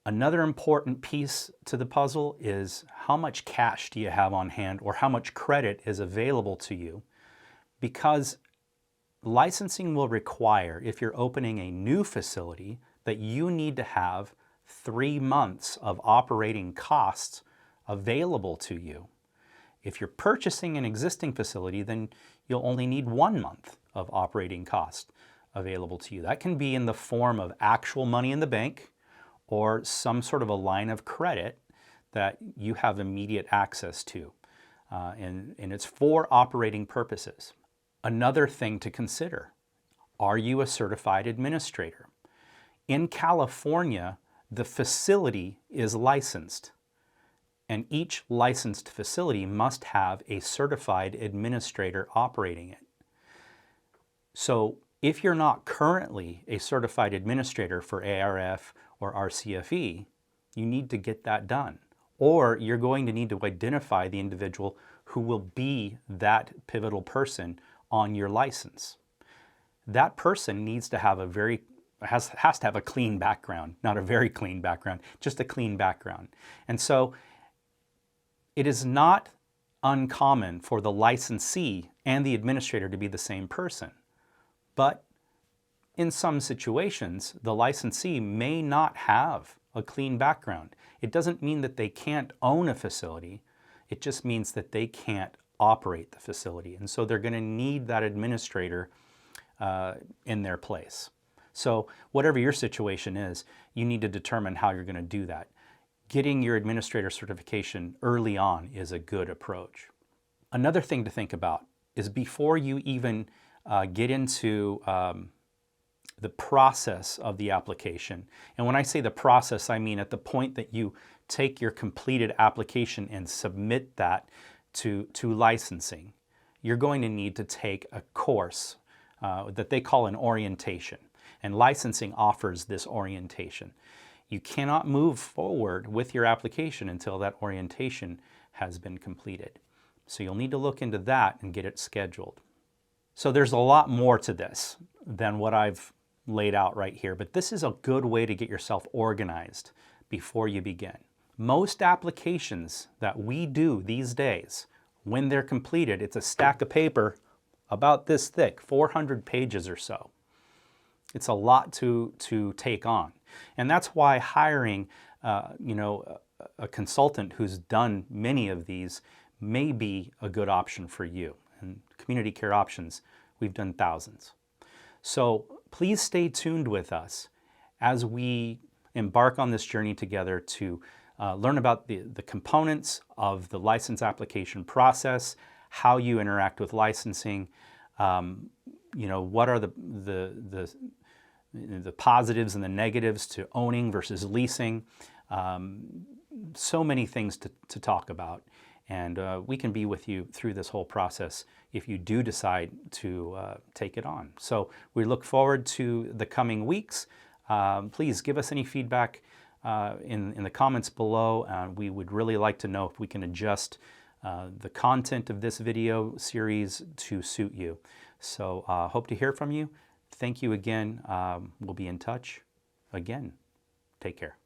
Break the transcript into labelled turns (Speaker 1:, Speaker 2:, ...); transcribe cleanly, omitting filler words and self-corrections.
Speaker 1: Another important piece to the puzzle is how much cash do you have on hand or how much credit is available to you, because licensing will require, if you're opening a new facility, that you need to have 3 months of operating costs available to you. If you're purchasing an existing facility, then you'll only need 1 month of operating cost available to you. That can be in the form of actual money in the bank or some sort of a line of credit that you have immediate access to. And it's for operating purposes. Another thing to consider, are you a certified administrator? In California, the facility is licensed, and each licensed facility must have a certified administrator operating it. So if you're not currently a certified administrator for ARF or RCFE, you need to get that done. Or you're going to need to identify the individual who will be that pivotal person on your license. That person needs to have has to have a clean background, not a very clean background, just a clean background. And so it is not uncommon for the licensee and the administrator to be the same person. But in some situations, the licensee may not have a clean background. It doesn't mean that they can't own a facility. It just means that they can't operate the facility. And so they're going to need that administrator in their place. So whatever your situation is, you need to determine how you're going to do that. Getting your administrator certification early on is a good approach. Another thing to think about is before you even get into the process of the application. And when I say the process, I mean at the point that you take your completed application and submit that to licensing, you're going to need to take a course that they call an orientation. And licensing offers this orientation. You cannot move forward with your application until that orientation has been completed. So you'll need to look into that and get it scheduled. So there's a lot more to this than what I've laid out right here, but this is a good way to get yourself organized before you begin. Most applications that we do these days, when they're completed, it's a stack of paper about this thick, 400 pages or so. It's a lot to take on. And that's why hiring a consultant who's done many of these may be a good option for you. And Community Care Options, we've done thousands. So please stay tuned with us as we embark on this journey together to learn about the components of the license application process, how you interact with licensing, what are the positives and the negatives to owning versus leasing. So many things to talk about. And we can be with you through this whole process if you do decide to take it on. So we look forward to the coming weeks. Please give us any feedback in the comments below. We would really like to know if we can adjust the content of this video series to suit you. So hope to hear from you. Thank you again. We'll be in touch again. Take care.